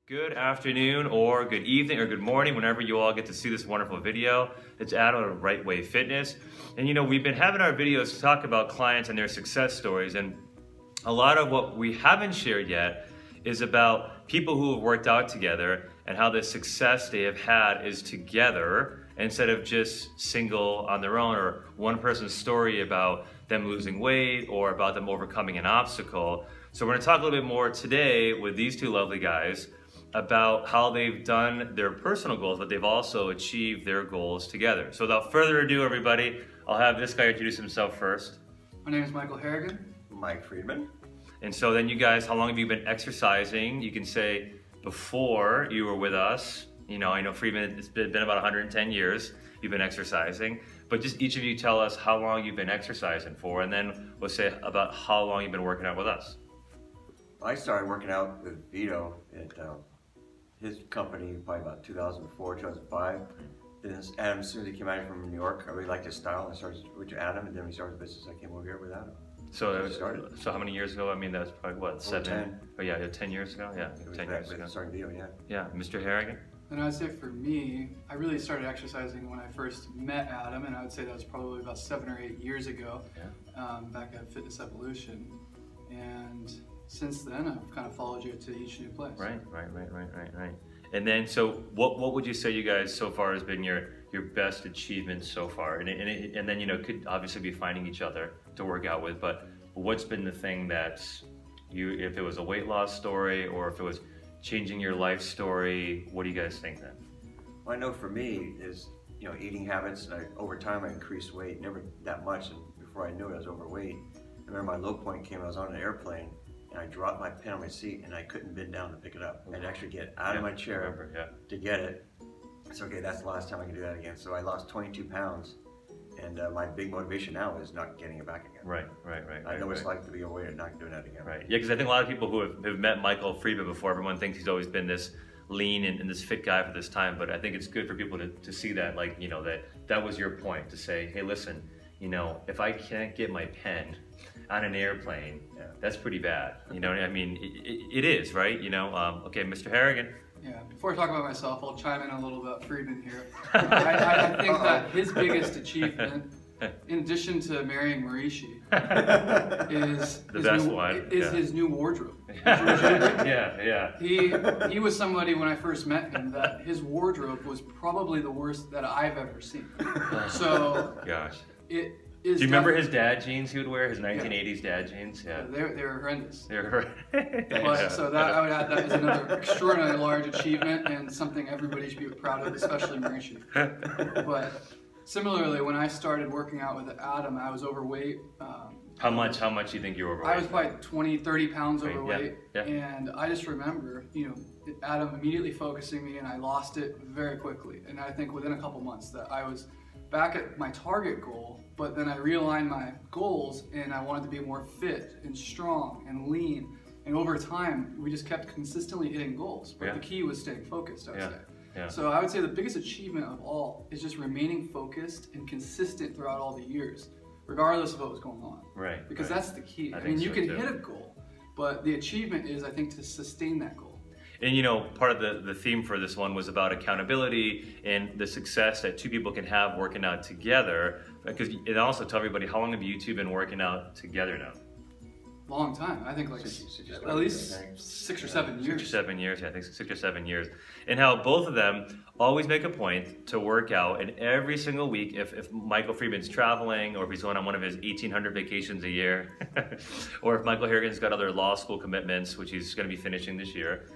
Good afternoon or good evening or good morning whenever you all get to see this wonderful video. It's Adam of Right Way Fitness. And we've been having our videos talk about clients and their success stories, and a lot of what we haven't shared yet is about people who have worked out together and how the success they have had is together instead of just single on their own, or one person's story about them losing weight or about them overcoming an obstacle. So we're going to talk a little bit more today with these two lovely guys about how they've done their personal goals, but they've also achieved their goals together. So without further ado, everybody, I'll have this guy introduce himself first. My name is Michael Harrigan. Mike Friedman. And so then you guys, how long have you been exercising? You can say before you were with us. I know Friedman, it's been about 110 years you've been exercising, but just each of you tell us how long you've been exercising for, and then we'll say about how long you've been working out with us. I started working out with Vito at his company probably about 2004, 2005. Then Adam, as soon as he came out here from New York, I really liked his style, and I started with Adam, and then we started the business. I came over here with Adam. So how many years ago? I mean, that was probably what, 7? 10. Oh yeah, 10 years ago? Yeah, 10 years ago. Starting Vito, yeah. Yeah, Mr. Harrigan? And I'd say for me, I really started exercising when I first met Adam, and I would say that was probably about 7 or 8 years ago, back at Fitness Evolution. And since then, I've kind of followed you to each new place. Right. And then, so what would you say you guys so far has been your best achievement so far? And then, could obviously be finding each other to work out with, but what's been the thing that if it was a weight loss story or if it was changing your life story, what do you guys think then? Well, I know for me is, eating habits, and over time I increased weight, never that much, and before I knew it I was overweight. I remember my low point came, I was on an airplane, and I dropped my pen on my seat and I couldn't bend down to pick it up. I'd actually get out of my chair to get it. So okay, that's the last time I can do that again. So I lost 22 pounds, and my big motivation now is not getting it back again. Right. I know what it's like to be overweight and not doing that again. Right, yeah, because I think a lot of people who have met Michael Friedman before, everyone thinks he's always been this lean and this fit guy for this time, but I think it's good for people to see that, that was your point, to say, hey, listen, if I can't get my pen on an airplane, that's pretty bad. You know what I mean? It is, right? Okay, Mr. Harrigan. Yeah, before I talk about myself, I'll chime in a little about Friedman here. I think that his biggest achievement, in addition to marrying Marishi, is his new wardrobe. Yeah. He was somebody when I first met him that his wardrobe was probably the worst that I've ever seen. So gosh. Do you remember his dad jeans he would wear? His 1980s dad jeans? Yeah. They were horrendous. They were But, so that I would add that as another extraordinarily large achievement and something everybody should be proud of, especially Marishi. But similarly, when I started working out with Adam, I was overweight. How much do you think you were overweight? I was probably 20, 30 pounds overweight. Yeah. And I just remember, Adam immediately focusing me, and I lost it very quickly. And I think within a couple months that I was back at my target goal, but then I realigned my goals and I wanted to be more fit and strong and lean. And over time, we just kept consistently hitting goals. But the key was staying focused, I would say. Yeah. So I would say the biggest achievement of all is just remaining focused and consistent throughout all the years, regardless of what was going on. Right. Because that's the key. I mean, you can hit a goal, but the achievement is, I think, to sustain that goal. And part of the theme for this one was about accountability and the success that two people can have working out together. Because it also tell everybody, how long have you two been working out together now? Long time. I think at least 6 or 7 years. 6 or 7 years, yeah, I think 6 or 7 years. And how both of them always make a point to work out, and every single week, if Michael Friedman's traveling, or if he's going on one of his 1,800 vacations a year, or if Michael Harrigan's got other law school commitments, which he's going to be finishing this year,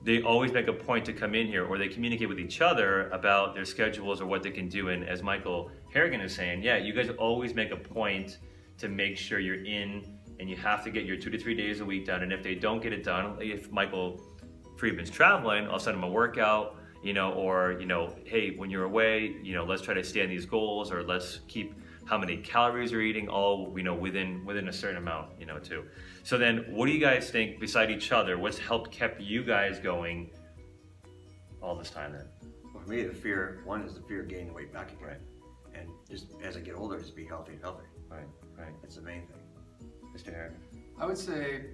they always make a point to come in here, or they communicate with each other about their schedules or what they can do. And as Michael Harrigan is saying, you guys always make a point to make sure you're in, and you have to get your 2 to 3 days a week done. And if they don't get it done, if Michael Friedman's traveling, I'll send him a workout, or, hey, when you're away, let's try to stay on these goals, or let's keep how many calories you're eating, all within a certain amount, too. So then, what do you guys think, beside each other, what's helped kept you guys going all this time then? Well, for me, one is the fear of gaining weight back again. Right. And just as I get older, just be healthy and healthy. Right. That's the main thing. Mr. Harrigan? I would say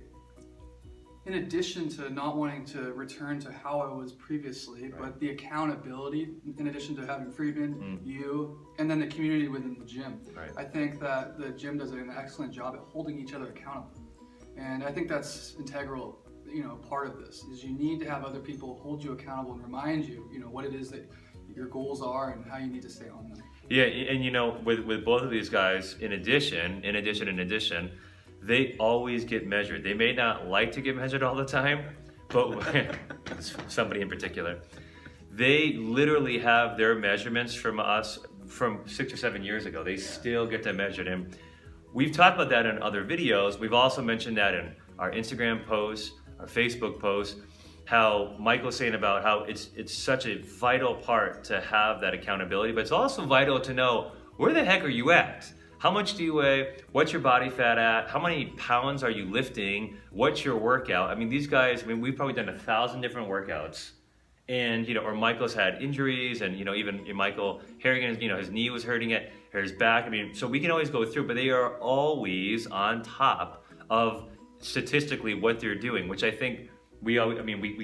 in addition to not wanting to return to how I was previously, but the accountability, in addition to having Freeman, you, and then the community within the gym. Right. I think that the gym does an excellent job at holding each other accountable. And I think that's integral, part of this, is you need to have other people hold you accountable and remind you, what it is that your goals are and how you need to stay on them. Yeah, and with both of these guys, in addition, they always get measured. They may not like to get measured all the time, but somebody in particular, they literally have their measurements from us from 6 or 7 years ago. They still get to measure them. We've talked about that in other videos. We've also mentioned that in our Instagram posts, our Facebook posts, how Michael's saying about how it's such a vital part to have that accountability, but it's also vital to know, where the heck are you at? How much do you weigh? What's your body fat at? How many pounds are you lifting? What's your workout? I mean, these guys, we've probably done 1,000 different workouts. And, or Michael's had injuries, and, even Michael Harrigan, his knee was hurting it, or his back. So we can always go through, but they are always on top of statistically what they're doing, which I think we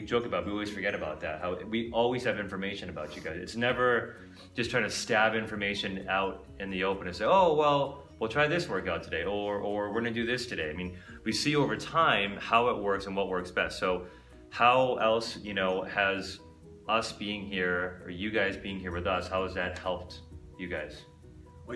joke about, we always forget about that, how we always have information about you guys. It's never just trying to stab information out in the open and say, oh, well, we'll try this workout today, or we're gonna do this today. We see over time how it works and what works best. So how else, has us being here, or you guys being here with us, how has that helped you guys?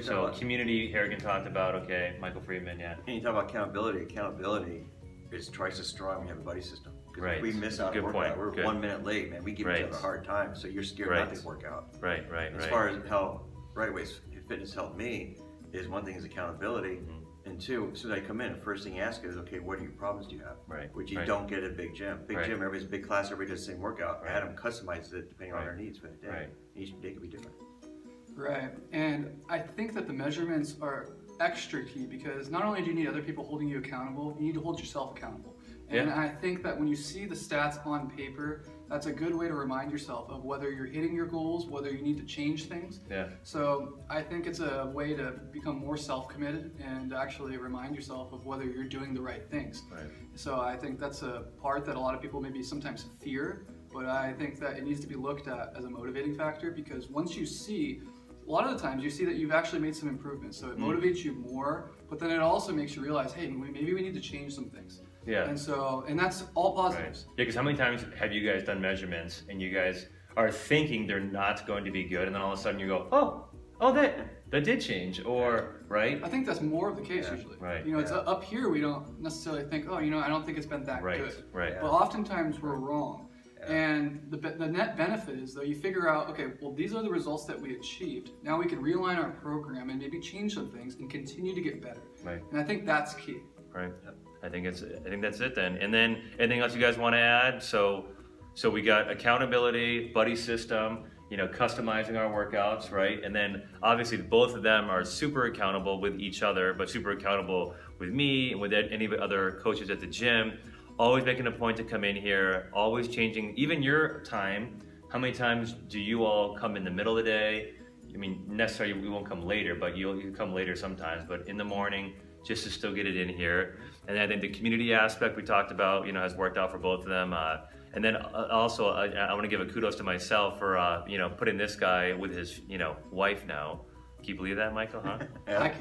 So community, Harrigan talked about, okay, Michael Freeman, yeah. And you talk about accountability is twice as strong when you have a buddy system. Right. If we miss out on a workout, we're 1 minute late, man, we give each other a hard time, so you're scared not to work out. Right. As far as how ways fitness helped me, is one thing is accountability, and two, as soon as I come in, the first thing you ask is, okay, what are your problems do you have? Right. Which you don't get at a big gym. Gym, everybody's a big class, everybody does the same workout. Adam customizes it depending on their needs for the day. Right. Each day could be different. Right, and I think that the measurements are extra key, because not only do you need other people holding you accountable, you need to hold yourself accountable. And I think that when you see the stats on paper, that's a good way to remind yourself of whether you're hitting your goals, whether you need to change things. Yeah. So I think it's a way to become more self-committed and actually remind yourself of whether you're doing the right things. Right. So I think that's a part that a lot of people maybe sometimes fear, but I think that it needs to be looked at as a motivating factor, because once you see, a lot of the times you see that you've actually made some improvements, so it motivates you more, but then it also makes you realize, hey, maybe we need to change some things. Yeah. And that's all positives. Right. Yeah, because how many times have you guys done measurements and you guys are thinking they're not going to be good, and then all of a sudden you go, oh, that did change, or, right? I think that's more of the case usually. Right. It's up here, we don't necessarily think, I don't think it's been that good. Right. But oftentimes we're wrong. And the net benefit is, though, you figure out, okay, well, these are the results that we achieved. Now we can realign our program and maybe change some things and continue to get better. Right. And I think that's key. Right. I think that's it then. And then anything else you guys want to add? So we got accountability, buddy system, customizing our workouts, right? And then obviously both of them are super accountable with each other, but super accountable with me and with any other coaches at the gym. Always making a point to come in here, always changing, even your time. How many times do you all come in the middle of the day? Necessarily we won't come later, but you'll come later sometimes, but in the morning, just to still get it in here. And I think the community aspect we talked about, has worked out for both of them. And then also, I want to give a kudos to myself for, putting this guy with his, wife now. Can you believe that, Michael, huh? Yeah.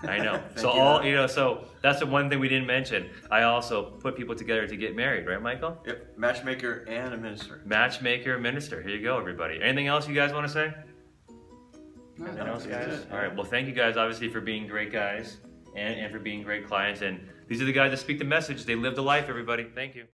I know. So that's the one thing we didn't mention. I also put people together to get married, right, Michael? Yep. Matchmaker and a minister. Matchmaker, minister. Here you go, everybody. Anything else you guys want to say? No, Anything else, guys? All right. Well, thank you guys, obviously, for being great guys and for being great clients. And these are the guys that speak the message. They live the life, everybody. Thank you.